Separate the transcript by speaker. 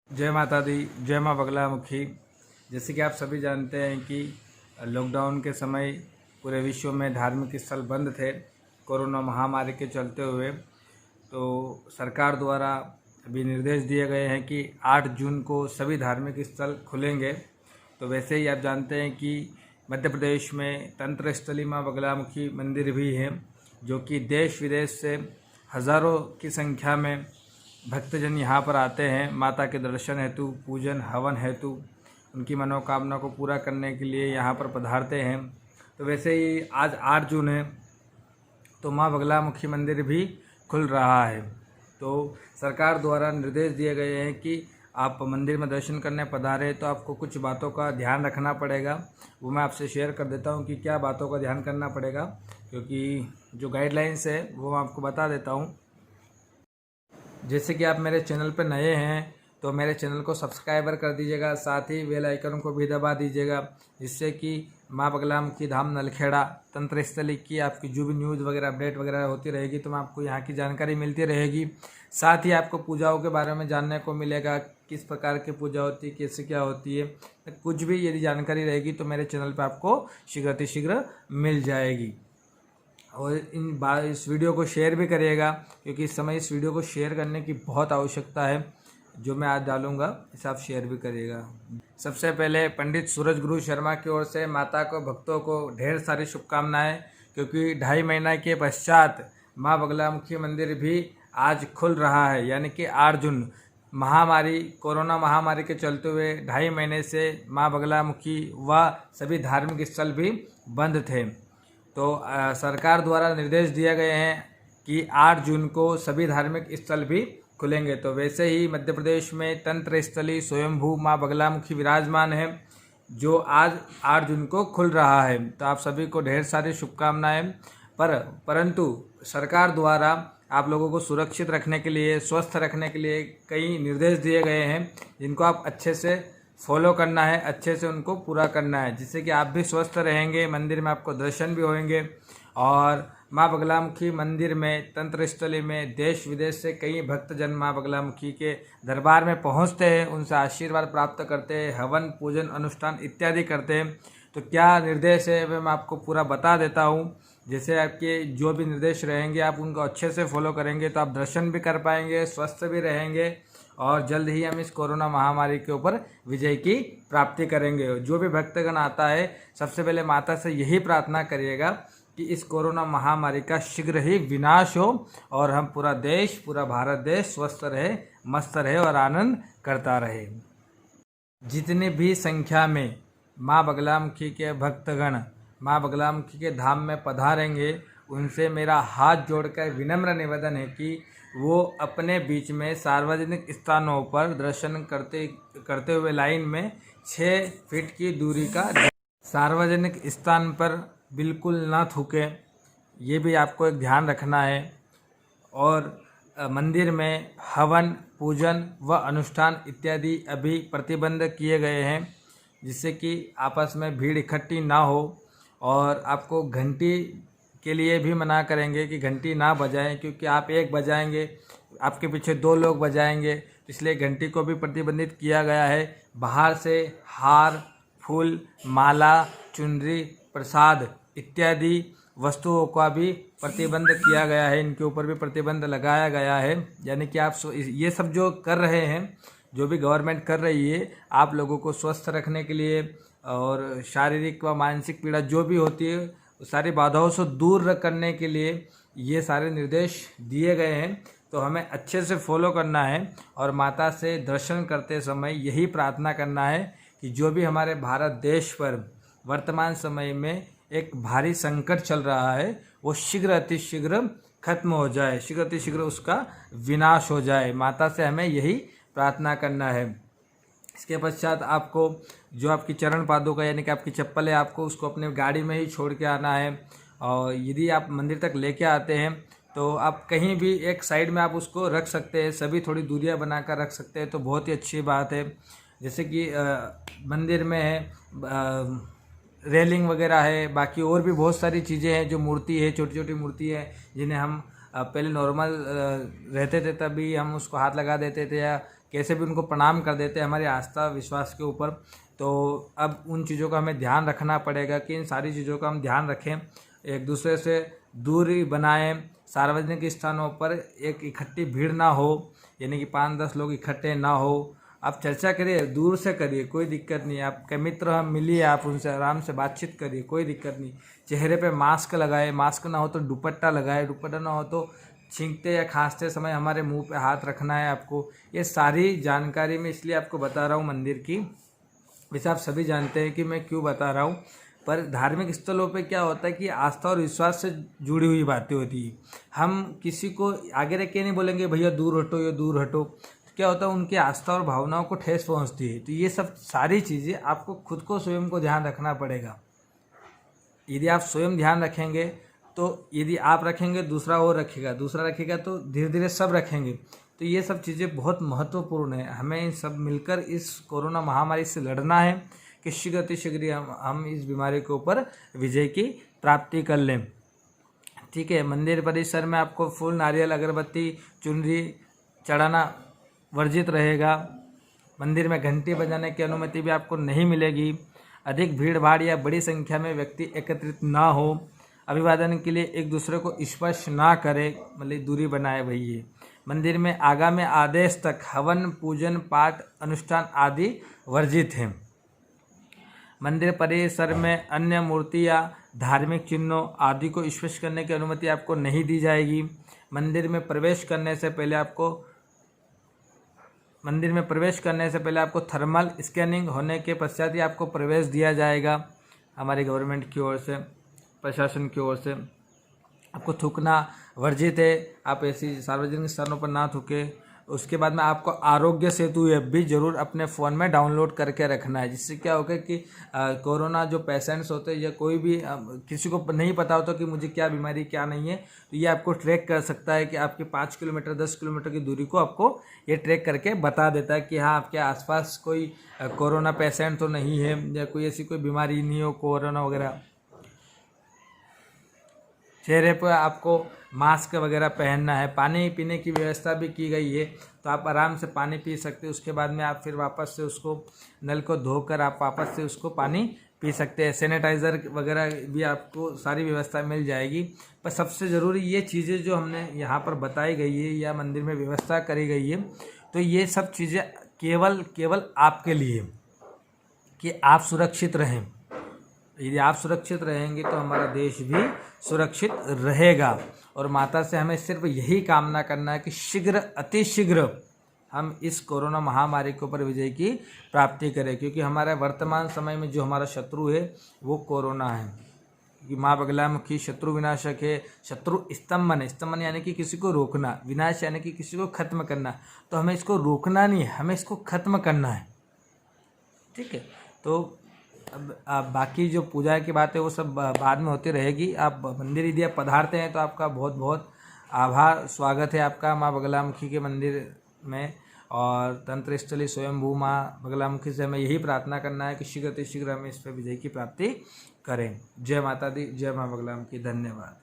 Speaker 1: जय माता दी, जय माँ बगलामुखी। जैसे कि आप सभी जानते हैं कि लॉकडाउन के समय पूरे विश्व में धार्मिक स्थल बंद थे कोरोना महामारी के चलते हुए। तो सरकार द्वारा अभी निर्देश दिए गए हैं कि 8 जून को सभी धार्मिक स्थल खुलेंगे। तो वैसे ही आप जानते हैं कि मध्य प्रदेश में तंत्र स्थली माँ बगलामुखी मंदिर भी है, जो कि देश विदेश से हज़ारों की संख्या में भक्तजन यहाँ पर आते हैं माता के दर्शन हेतु, पूजन हवन हेतु, उनकी मनोकामना को पूरा करने के लिए यहाँ पर पधारते हैं। तो वैसे ही आज 8 जून है, तो माँ बगलामुखी मंदिर भी खुल रहा है। तो सरकार द्वारा निर्देश दिए गए हैं कि आप मंदिर में दर्शन करने पधारे तो आपको कुछ बातों का ध्यान रखना पड़ेगा। वो मैं आपसे शेयर कर देता हूँ कि क्या बातों का ध्यान करना पड़ेगा, क्योंकि जो गाइडलाइंस है वो मैं आपको बता देता हूँ। जैसे कि आप मेरे चैनल पर नए हैं तो मेरे चैनल को सब्सक्राइबर कर दीजिएगा, साथ ही बेल आइकन को भी दबा दीजिएगा, जिससे कि माँ बगलामुखी धाम नलखेड़ा तंत्र स्थली की आपकी जो भी न्यूज़ वगैरह अपडेट वगैरह होती रहेगी तो मैं आपको यहाँ की जानकारी मिलती रहेगी। साथ ही आपको पूजाओं के बारे में जानने को मिलेगा, किस प्रकार की पूजा होती है, कैसे क्या होती है, कुछ भी यदि जानकारी रहेगी तो मेरे चैनल पर आपको शीघ्र मिल जाएगी। और इस वीडियो को शेयर भी करिएगा, क्योंकि इस समय इस वीडियो को शेयर करने की बहुत आवश्यकता है। जो मैं आज डालूंगा इसे आप शेयर भी करिएगा। सबसे पहले पंडित सूरज गुरु शर्मा की ओर से माता को, भक्तों को ढेर सारी शुभकामनाएं, क्योंकि 2.5 महीना के पश्चात माँ बगलामुखी मंदिर भी आज खुल रहा है, यानी कि 8 जून। कोरोना महामारी के चलते हुए 2.5 महीने से माँ बगलामुखी व सभी धार्मिक स्थल भी बंद थे। तो सरकार द्वारा निर्देश दिए गए हैं कि 8 जून को सभी धार्मिक स्थल भी खुलेंगे। तो वैसे ही मध्य प्रदेश में तंत्र स्थली स्वयंभू माँ बगलामुखी विराजमान है, जो आज 8 जून को खुल रहा है। तो आप सभी को ढेर सारी शुभकामनाएं। परंतु सरकार द्वारा आप लोगों को सुरक्षित रखने के लिए, स्वस्थ रखने के लिए कई निर्देश दिए गए हैं, जिनको आप अच्छे से फॉलो करना है, अच्छे से उनको पूरा करना है, जिससे कि आप भी स्वस्थ रहेंगे, मंदिर में आपको दर्शन भी होंगे। और माँ बगलामुखी मंदिर में, तंत्र स्थली में देश विदेश से कई भक्तजन माँ बगलामुखी के दरबार में पहुँचते हैं, उनसे आशीर्वाद प्राप्त करते हैं, हवन पूजन अनुष्ठान इत्यादि करते हैं। तो क्या निर्देश है वह मैं आपको पूरा बता देता हूँ। जैसे आपके जो भी निर्देश रहेंगे आप उनको अच्छे से फॉलो करेंगे तो आप दर्शन भी कर पाएंगे, स्वस्थ भी रहेंगे, और जल्द ही हम इस कोरोना महामारी के ऊपर विजय की प्राप्ति करेंगे। जो भी भक्तगण आता है सबसे पहले माता से यही प्रार्थना करिएगा कि इस कोरोना महामारी का शीघ्र ही विनाश हो और हम पूरा देश, पूरा भारत देश स्वस्थ रहे, मस्त रहे और आनंद करता रहे। जितनी भी संख्या में माँ बगलामुखी के भक्तगण माँ बगलामुखी के धाम में पधारेंगे, उनसे मेरा हाथ जोड़कर विनम्र निवेदन है कि वो अपने बीच में सार्वजनिक स्थानों पर दर्शन करते हुए लाइन में 6 फीट की दूरी का, सार्वजनिक स्थान पर बिल्कुल ना थूके, ये भी आपको एक ध्यान रखना है। और मंदिर में हवन पूजन व अनुष्ठान इत्यादि अभी प्रतिबंध किए गए हैं, जिससे कि आपस में भीड़ इकट्ठी ना हो। और आपको घंटी के लिए भी मना करेंगे कि घंटी ना बजाएं, क्योंकि आप एक बजाएंगे, आपके पीछे 2 लोग बजाएंगे, इसलिए घंटी को भी प्रतिबंधित किया गया है। बाहर से हार, फूल, माला, चुनरी, प्रसाद इत्यादि वस्तुओं का भी प्रतिबंध किया गया है, इनके ऊपर भी प्रतिबंध लगाया गया है। यानी कि आप ये सब जो कर रहे हैं, जो भी गवर्नमेंट कर रही है, आप लोगों को स्वस्थ रखने के लिए और शारीरिक व मानसिक पीड़ा जो भी होती है सारी बाधाओं से दूर करने के लिए ये सारे निर्देश दिए गए हैं। तो हमें अच्छे से फॉलो करना है और माता से दर्शन करते समय यही प्रार्थना करना है कि जो भी हमारे भारत देश पर वर्तमान समय में एक भारी संकट चल रहा है, वो शीघ्र अतिशीघ्र खत्म हो जाए, शीघ्र अतिशीघ्र उसका विनाश हो जाए। माता से हमें यही प्रार्थना करना है। इसके पश्चात आपको जो आपकी चरण पादुका यानी कि आपकी चप्पल है, आपको उसको अपने गाड़ी में ही छोड़ के आना है। और यदि आप मंदिर तक लेके आते हैं तो आप कहीं भी एक साइड में आप उसको रख सकते हैं, सभी थोड़ी दूरियां बनाकर रख सकते हैं, तो बहुत ही अच्छी बात है। जैसे कि मंदिर में है रेलिंग वगैरह है, बाकी और भी बहुत सारी चीज़ें हैं, जो मूर्ति है, छोटी छोटी मूर्ति है, जिन्हें हम पहले नॉर्मल रहते थे तभी हम उसको हाथ लगा देते थे या कैसे भी उनको प्रणाम कर देते हैं हमारी आस्था विश्वास के ऊपर। तो अब उन चीज़ों का हमें ध्यान रखना पड़ेगा कि इन सारी चीज़ों का हम ध्यान रखें, एक दूसरे से दूरी बनाएं, सार्वजनिक स्थानों पर एक इकट्ठी भीड़ ना हो, यानी कि 5-10 लोग इकट्ठे ना हो। आप चर्चा करिए, दूर से करिए, कोई दिक्कत नहीं है। आपके मित्र हम मिलिए, आप उनसे आराम से बातचीत करिए, कोई दिक्कत नहीं। चेहरे पे मास्क लगाए, मास्क ना हो तो दुपट्टा लगाए, दुपट्टा ना हो तो छींकते या खांसते समय हमारे मुंह पे हाथ रखना है आपको। ये सारी जानकारी मैं इसलिए आपको बता रहा हूँ मंदिर की। वैसे आप सभी जानते हैं कि मैं क्यों बता रहा हूँ, पर धार्मिक स्थलों पे क्या होता है कि आस्था और विश्वास से जुड़ी हुई बातें होती है। हम किसी को आगे रख के नहीं बोलेंगे भैया दूर हटो या दूर हटो। क्या होता है, उनकी आस्था और भावनाओं को ठेस पहुंचती है। तो ये सब सारी चीज़ें आपको खुद को स्वयं को ध्यान रखना पड़ेगा। यदि आप स्वयं ध्यान रखेंगे तो यदि आप रखेंगे दूसरा और रखेगा, दूसरा रखेगा तो धीरे धीरे सब रखेंगे। तो ये सब चीज़ें बहुत महत्वपूर्ण है। हमें सब मिलकर इस कोरोना महामारी से लड़ना है कि शीघ्र अतिशीघ्र हम इस बीमारी के ऊपर विजय की प्राप्ति कर लें। ठीक है, मंदिर परिसर में आपको फूल, नारियल, अगरबत्ती, चुनरी चढ़ाना वर्जित रहेगा। मंदिर में घंटी बजाने की अनुमति भी आपको नहीं मिलेगी। अधिक भीड़ भाड़ या बड़ी संख्या में व्यक्ति एकत्रित ना हो। अभिवादन के लिए एक दूसरे को स्पर्श ना करें, मतलब दूरी बनाए भैया। मंदिर में आगामी आदेश तक हवन, पूजन, पाठ, अनुष्ठान आदि वर्जित हैं। मंदिर परिसर में अन्य मूर्ति या धार्मिक चिन्हों आदि को स्पर्श करने की अनुमति आपको नहीं दी जाएगी। मंदिर में प्रवेश करने से पहले आपको थर्मल स्कैनिंग होने के पश्चात ही आपको प्रवेश दिया जाएगा। हमारी गवर्नमेंट की ओर से, प्रशासन की ओर से आपको थूकना वर्जित है। आप ऐसी सार्वजनिक स्थानों पर ना थूके। उसके बाद में आपको आरोग्य सेतु ऐप भी जरूर अपने फ़ोन में डाउनलोड करके रखना है, जिससे क्या होगा कि कोरोना जो पेशेंट्स होते हैं या कोई भी किसी को नहीं पता होता कि मुझे क्या बीमारी क्या नहीं है, तो ये आपको ट्रैक कर सकता है कि आपके 5 किलोमीटर 10 किलोमीटर की दूरी को आपको ये ट्रैक करके बता देता है कि हाँ आपके आसपास कोई कोरोना पेशेंट तो नहीं है या कोई ऐसी कोई बीमारी नहीं हो कोरोना वगैरह। चेहरे पर आपको मास्क वगैरह पहनना है। पानी पीने की व्यवस्था भी की गई है, तो आप आराम से पानी पी सकते हैं। उसके बाद में आप फिर वापस से उसको नल को धोकर आप वापस से उसको पानी पी सकते हैं। सैनिटाइज़र वगैरह भी आपको सारी व्यवस्था मिल जाएगी। पर सबसे ज़रूरी ये चीज़ें जो हमने यहाँ पर बताई गई है या मंदिर में व्यवस्था करी गई है, तो ये सब चीज़ें केवल आपके लिए कि आप सुरक्षित रहें। यदि आप सुरक्षित रहेंगे तो हमारा देश भी सुरक्षित रहेगा। और माता से हमें सिर्फ यही कामना करना है कि शीघ्र अतिशीघ्र हम इस कोरोना महामारी के ऊपर विजय की प्राप्ति करें, क्योंकि हमारे वर्तमान समय में जो हमारा शत्रु है वो कोरोना है। क्योंकि माँ बगलामुखी शत्रु विनाशक है। शत्रु स्तंभन, स्तंभन यानी कि किसी को रोकना, विनाश यानी कि किसी को खत्म करना। तो हमें इसको रोकना नहीं है, हमें इसको खत्म करना है। ठीक है, तो अब बाकी जो पूजा की बात है वो सब बाद में होती रहेगी। आप मंदिर यदि आप पधारते हैं तो आपका बहुत बहुत आभार, स्वागत है आपका माँ बगलामुखी के मंदिर में। और तंत्र स्थली स्वयंभू माँ बगलामुखी से हमें यही प्रार्थना करना है कि शीघ्र अतिशीघ्र हमें इस पर विजय की प्राप्ति करें। जय माता दी, जय माँ बगलामुखी। धन्यवाद।